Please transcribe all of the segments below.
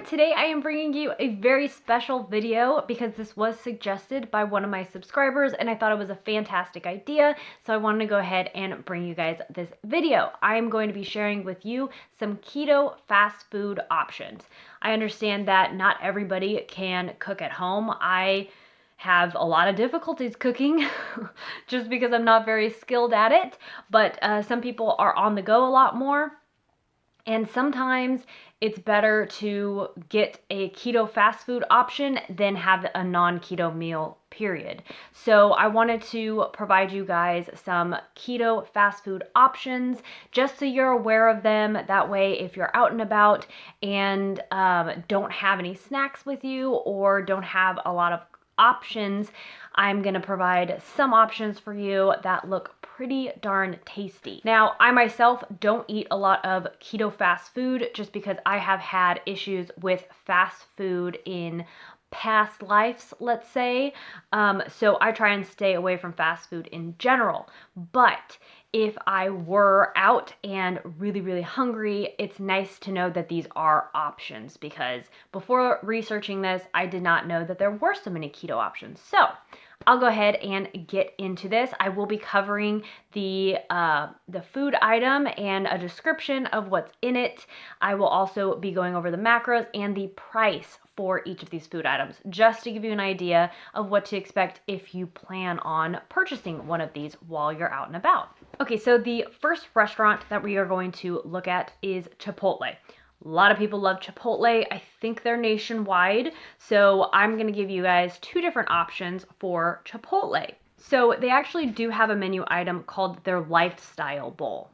Today I am bringing you a very special video because this was suggested by one of my subscribers and I thought it was a fantastic idea, so I wanted to go ahead and bring you guys this video. I'm going to be sharing with you some keto fast food options. I understand that not everybody can cook at home. I have a lot of difficulties cooking just because I'm not very skilled at it, but some people are on the go a lot more. And sometimes it's better to get a keto fast food option than have a non-keto meal, period. So I wanted to provide you guys some keto fast food options just so you're aware of them. That way, if you're out and about and don't have any snacks with you or don't have a lot of options, I'm going to provide some options for you that look pretty darn tasty. Now, I myself don't eat a lot of keto fast food just because I have had issues with fast food in past lives, let's say. So I try and stay away from fast food in general. But if I were out and really hungry, it's nice to know that these are options, because before researching this, I did not know that there were so many keto options. So I'll go ahead and get into this. I will be covering the food item and a description of what's in it. I will also be going over the macros and the price for each of these food items, just to give you an idea of what to expect if you plan on purchasing one of these while you're out and about. Okay, so the first restaurant that we are going to look at is Chipotle. A lot of people love Chipotle. I think they're nationwide. So I'm going to give you guys two different options for Chipotle. So they actually do have a menu item called their Lifestyle Bowl.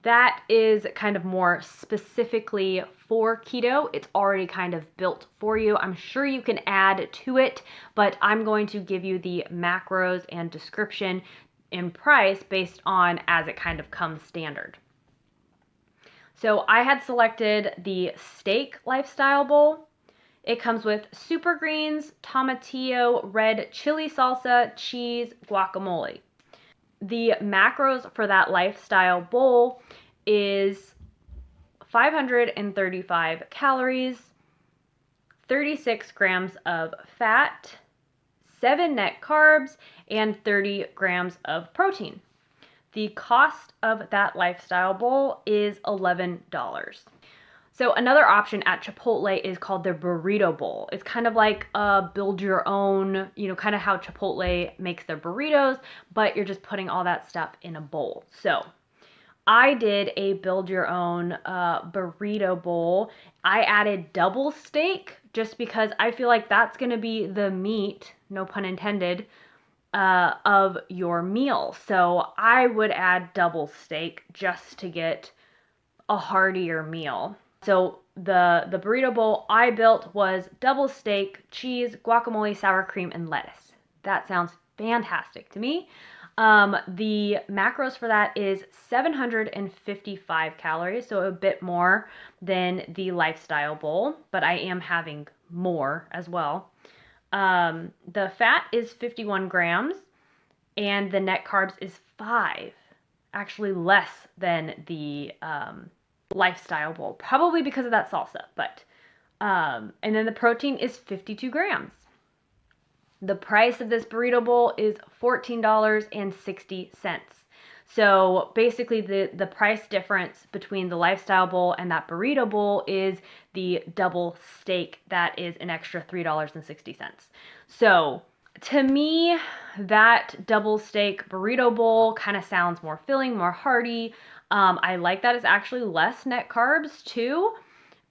That is kind of more specifically for keto. It's already kind of built for you. I'm sure you can add to it, but I'm going to give you the macros and description and price based on as it kind of comes standard. So I had selected the steak lifestyle bowl. It comes with super greens, tomatillo, red chili salsa, cheese, guacamole. The macros for that lifestyle bowl is 535 calories, 36 grams of fat, 7 net carbs, and 30 grams of protein. The cost of that lifestyle bowl is $11. So another option at Chipotle is called the Burrito Bowl. It's kind of like a build your own, kind of how Chipotle makes their burritos, but you're just putting all that stuff in a bowl. So I did a build your own burrito bowl. I added double steak just because I feel like that's going to be the meat, no pun intended, of your meal. So I would add double steak just to get a heartier meal. So the burrito bowl I built was double steak, cheese, guacamole, sour cream, and lettuce. That sounds fantastic to me. The macros for that is 755 calories, so a bit more than the lifestyle bowl, but I am having more as well. The fat is 51 grams and the net carbs is 5, actually less than the lifestyle bowl, probably because of that salsa, but and then the protein is 52 grams. The price of this burrito bowl is $14.60. So basically the price difference between the lifestyle bowl and that burrito bowl is the double steak that is an extra $3.60. So to me, that double steak burrito bowl kind of sounds more filling, more hearty. I like that it's actually less net carbs too.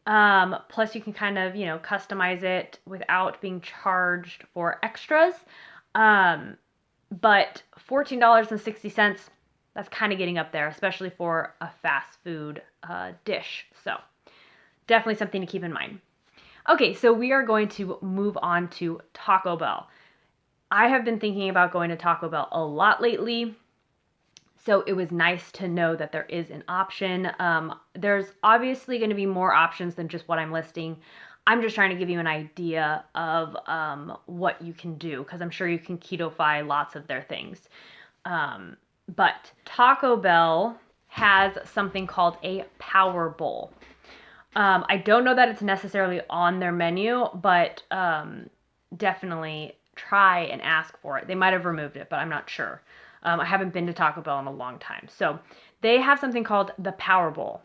Plus you can kind of, customize it without being charged for extras. But $14.60, that's kind of getting up there, especially for a fast food dish. So definitely something to keep in mind. Okay, so we are going to move on to Taco Bell. I have been thinking about going to Taco Bell a lot lately, so it was nice to know that there is an option. There's obviously going to be more options than just what I'm listing. I'm just trying to give you an idea of what you can do, because I'm sure you can keto-fy lots of their things. But Taco Bell has something called a Power Bowl. I don't know that it's necessarily on their menu, but definitely try and ask for it. They might have removed it, but I'm not sure. I haven't been to Taco Bell in a long time. So they have something called the Power Bowl.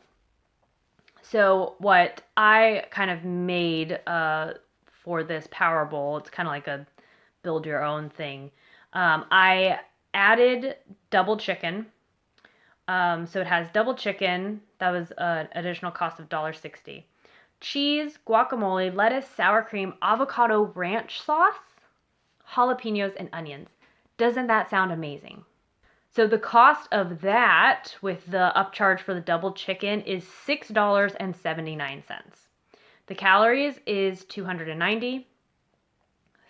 So what I kind of made for this Power Bowl, it's kind of like a build your own thing. I added double chicken. So it has double chicken. That was an additional cost of $1.60. Cheese, guacamole, lettuce, sour cream, avocado ranch sauce, jalapenos, and onions. Doesn't that sound amazing? So the cost of that with the upcharge for the double chicken is $6.79. The calories is 290.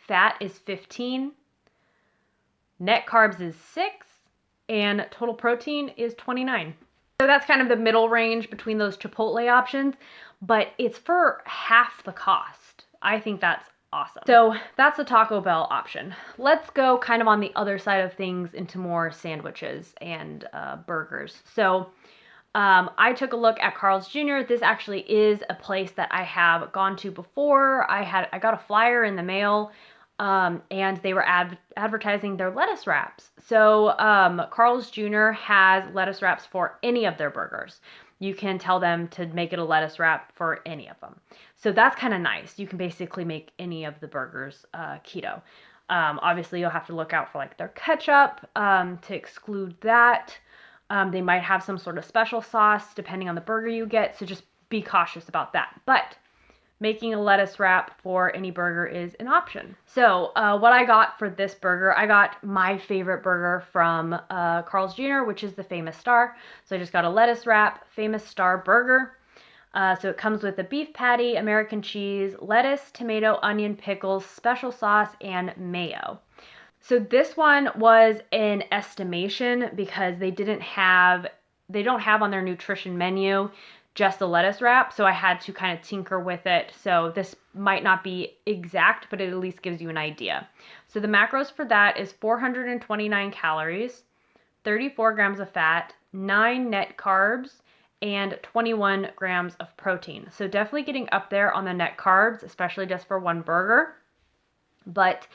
Fat is 15. Net carbs is 6. And total protein is 29. So that's kind of the middle range between those Chipotle options, but it's for half the cost. I think that's awesome. So that's the Taco Bell option. Let's go kind of on the other side of things into more sandwiches and burgers. So I took a look at Carl's Jr. This actually is a place that I have gone to before. I got a flyer in the mail, and they were advertising their lettuce wraps. So Carl's Jr. has lettuce wraps for any of their burgers. You can tell them to make it a lettuce wrap for any of them. So that's kind of nice. You can basically make any of the burgers keto. Obviously, you'll have to look out for like their ketchup to exclude that. They might have some sort of special sauce depending on the burger you get. So just be cautious about that. But making a lettuce wrap for any burger is an option. So what I got for this burger, I got my favorite burger from Carl's Jr., which is the Famous Star. So I just got a lettuce wrap, Famous Star burger. So it comes with a beef patty, American cheese, lettuce, tomato, onion, pickles, special sauce, and mayo. So this one was an estimation because they don't have on their nutrition menu just the lettuce wrap, so I had to kind of tinker with it. So this might not be exact, but it at least gives you an idea. So the macros for that is 429 calories, 34 grams of fat, 9 net carbs, and 21 grams of protein. So definitely getting up there on the net carbs, especially just for one burger. But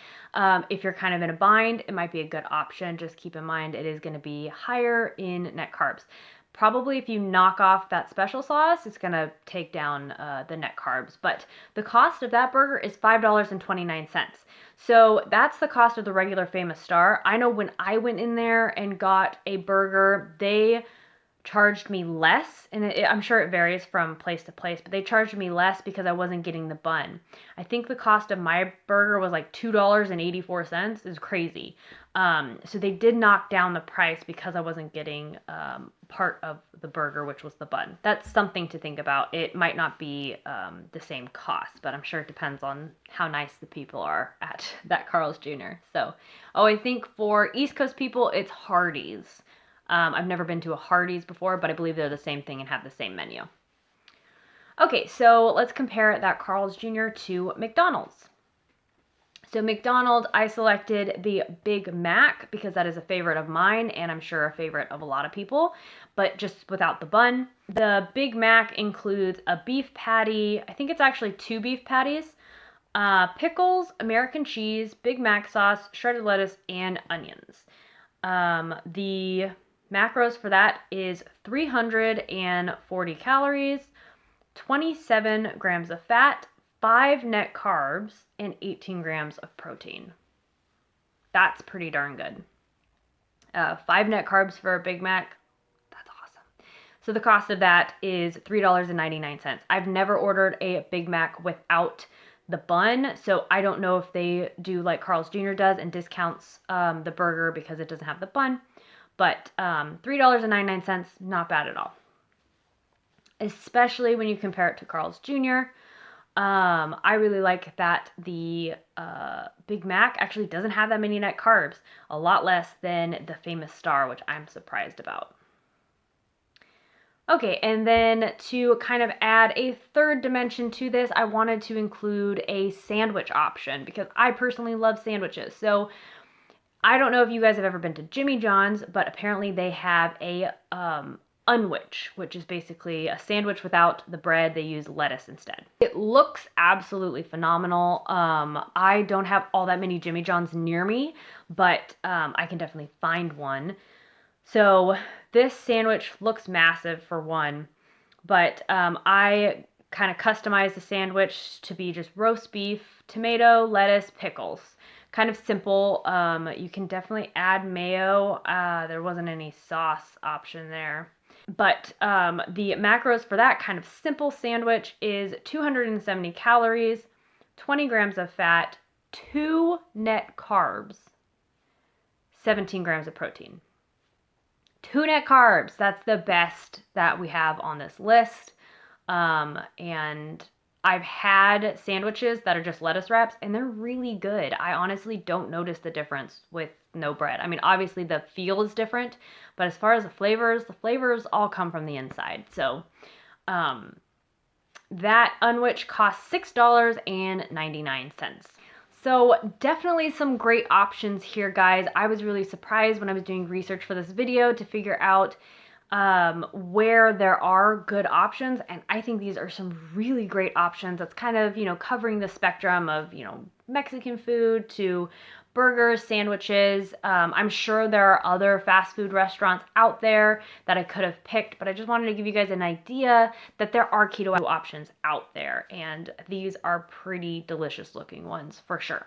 if you're kind of in a bind, it might be a good option. Just keep in mind it is going to be higher in net carbs. Probably if you knock off that special sauce, it's going to take down the net carbs. But the cost of that burger is $5.29. So that's the cost of the regular Famous Star. I know when I went in there and got a burger, they charged me less, and I'm sure it varies from place to place, but they charged me less because I wasn't getting the bun. I think the cost of my burger was like $2.84. It's crazy. So they did knock down the price because I wasn't getting part of the burger, which was the bun. That's something to think about. It might not be the same cost, but I'm sure it depends on how nice the people are at that Carl's Jr. So, I think for East Coast people, it's Hardee'S. I've never been to a Hardee'S before, but I believe they're the same thing and have the same menu. Okay, so let's compare that Carl's Jr. to McDonald's. So McDonald's, I selected the Big Mac because that is a favorite of mine and I'm sure a favorite of a lot of people, but just without the bun. The Big Mac includes a beef patty. I think it's actually 2 beef patties, pickles, American cheese, Big Mac sauce, shredded lettuce, and onions. The macros for that is 340 calories, 27 grams of fat, 5 net carbs, and 18 grams of protein. That's pretty darn good. 5 net carbs for a Big Mac, that's awesome. So the cost of that is $3.99. I've never ordered a Big Mac without the bun, so I don't know if they do like Carl's Jr. does and discounts the burger because it doesn't have the bun. But $3.99, not bad at all. Especially when you compare it to Carl's Jr. I really like that the Big Mac actually doesn't have that many net carbs. A lot less than the Famous Star, which I'm surprised about. Okay, and then to kind of add a third dimension to this, I wanted to include a sandwich option because I personally love sandwiches. So I don't know if you guys have ever been to Jimmy John's, but apparently they have a unwich, which is basically a sandwich without the bread. They use lettuce instead. It looks absolutely phenomenal. I don't have all that many Jimmy John's near me, but I can definitely find one. So this sandwich looks massive for one, but I kind of customized the sandwich to be just roast beef, tomato, lettuce, pickles. Kind of simple. You can definitely add mayo. There wasn't any sauce option there. But the macros for that kind of simple sandwich is 270 calories, 20 grams of fat, 2 net carbs, 17 grams of protein. 2 net carbs, that's the best that we have on this list. And I've had sandwiches that are just lettuce wraps, and they're really good. I honestly don't notice the difference with no bread. I mean, obviously the feel is different, but as far as the flavors all come from the inside. So that unwich costs $6.99. So definitely some great options here, guys. I was really surprised when I was doing research for this video to figure out where there are good options, and I think these are some really great options. That's kind of, covering the spectrum of, Mexican food to burgers, sandwiches. I'm sure there are other fast food restaurants out there that I could have picked, but I just wanted to give you guys an idea that there are keto options out there, and these are pretty delicious looking ones for sure.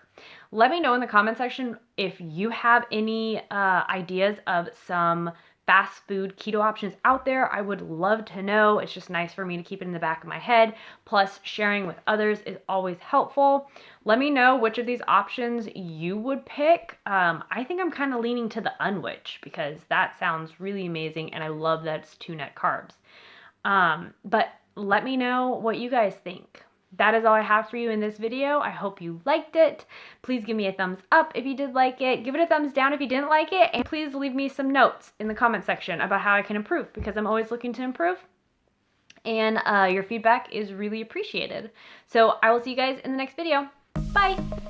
Let me know in the comment section if you have any ideas of some fast food keto options out there. I would love to know. It's just nice for me to keep it in the back of my head. Plus, sharing with others is always helpful. Let me know which of these options you would pick. I think I'm kind of leaning to the unwich because that sounds really amazing, and I love that it's 2 net carbs. But let me know what you guys think. That is all I have for you in this video. I hope you liked it. Please give me a thumbs up if you did like it. Give it a thumbs down if you didn't like it. And please leave me some notes in the comment section about how I can improve, because I'm always looking to improve. And your feedback is really appreciated. So I will see you guys in the next video. Bye!